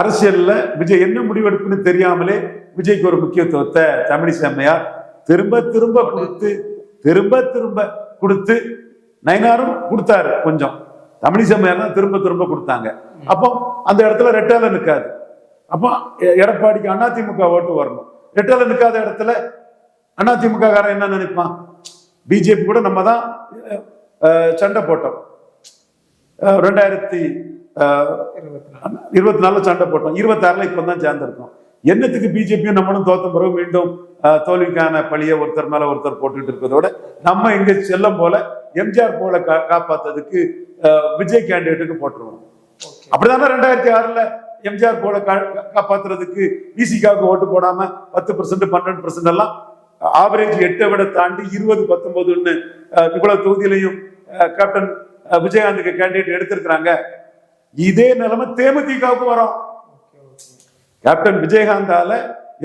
அரசியல்ல விஜய் என்ன முடிவெடுப்புன்னு தெரியாமலே விஜய்க்கு ஒரு முக்கியத்துவத்தை தமிழிசை அம்மையார் திரும்ப திரும்ப கொடுத்து நயினாரும் கொடுத்தாரு. கொஞ்சம் தமிழிசை அம்மையார் தான் திரும்ப கொடுத்தாங்க. அப்போ அந்த இடத்துல ரெட்டால நிற்காது. அப்போ எடப்பாடிக்கு அதிமுக ஓட்டு வரணும். ரெட்டால நிற்காத இடத்துல அதிமுக காரன் என்ன நினைப்பான்? பிஜேபி கூட நம்ம தான் சண்டை போட்டோம். 2024 சண்டை போட்டோம். 26 இப்ப தான் சேர்ந்திருக்கோம். என்னத்துக்கு பிஜேபியும் நம்மளும் தோத்த பிறகு மீண்டும் தோல்விக்கான பழிய ஒருத்தர் மேல ஒருத்தர் போட்டுட்டு இருக்கிறதோட நம்ம இங்க செல்லும் போல எம்ஜிஆர் போல காப்பாத்ததுக்கு விஜய் கேண்டிடேட்டுக்கு போட்டுருவோம். அப்படிதானே 2006 எம்ஜிஆர் போல காப்பாத்துறதுக்கு விசிகாவுக்கு ஓட்டு போடாம 10% 12% எல்லாம் ஆவரேஜ் 8 விட தாண்டி 20, 19 இவ்வளவு தொகுதியிலையும் கேப்டன் விஜயகாந்துக்கு கேண்டிடேட் எடுத்திருக்கிறாங்க. இதே நிலைமை தேமுதிகவுக்கு வரும். கேப்டன் விஜயகாந்தால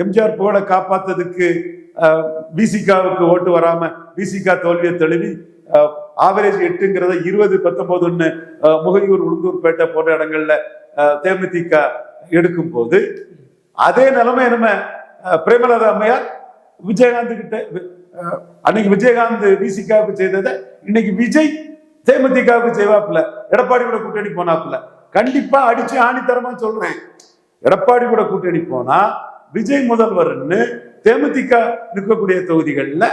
எம்ஜிஆர் போல காப்பாத்ததுக்கு விசிகாவுக்கு ஓட்டு வராம விசிகா தோல்வியை தழுவி ஆவரேஜ் 8ங்கிறத 20, 19 முகையூர், உளுந்தூர்பேட்டை போன்ற இடங்கள்ல தேமுதிக எடுக்கும் போது அதே நிலைமை நம்ம பிரேமலதா அம்மையார் விஜயகாந்த் கிட்ட அன்னைக்கு விஜயகாந்த் விசிகாவுக்கு செய்ததை இன்னைக்கு விஜய் தேமுதிகவுக்கு செய்வாப்புல, எடப்பாடி கூட கூட்டணி போனாப்புல. கண்டிப்பா அடிச்சு ஆணித்தரமா சொல்றேன், எடப்பாடி கூட கூட்டணி போனா விஜய் முதல்வர்னு தேமுதிக நிற்கக்கூடிய தொகுதிகள்ல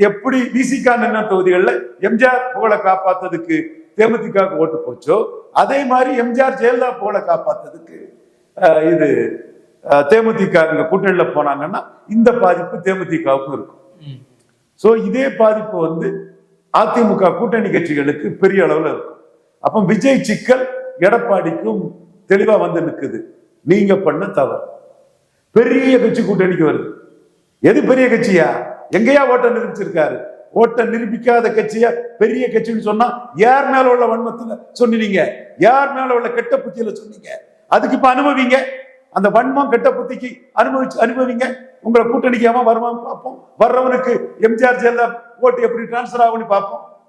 எப்படி விசிகா நின்ன தொகுதிகள்ல எம்ஜிஆர் புகழை காப்பாத்ததுக்கு தேமுதிக ஓட்டு போச்சோ அதே மாதிரி எம்ஜிஆர் ஜெயலலிதா புகழை காப்பாத்ததுக்கு இது தேமுதிக இங்க கூட்டணியில போனாங்கன்னா இந்த பாதிப்பு தேமுதிகவுக்கும் இருக்கும். சோ இதே பாதிப்பு அதிமுக கூட்டணி கட்சிகளுக்கு பெரிய அளவுல இருக்கும். அப்ப விஜய் சிக்கல் எடப்பாடிக்கும் தெளிவா நிற்குது. நீங்க பண்ண தவறு. பெரிய கட்சி கூட்டணிக்கு வருது. எது பெரிய கட்சியா? எங்கேயா ஓட்ட நிரூபிச்சிருக்காரு? ஓட்ட நிரூபிக்காத கட்சியா பெரிய கட்சின்னு சொன்னா யார் மேல உள்ள வன்மத்துல சொன்னீங்க? யார் மேல உள்ள கெட்ட புத்தியில சொன்னீங்க? அதுக்கு இப்ப அனுபவிங்க. அந்த வன்மம் கெட்ட புத்திக்கு அனுபவிங்க. உங்களை கூட்டணிக்கு வருமானம் பார்ப்போம். வர்றவனுக்கு எம்ஜிஆர் ஜெயலலிதா ஓட்டு எப்படி டிரான்ஸ்பர் ஆகும்னு பார்ப்போம்.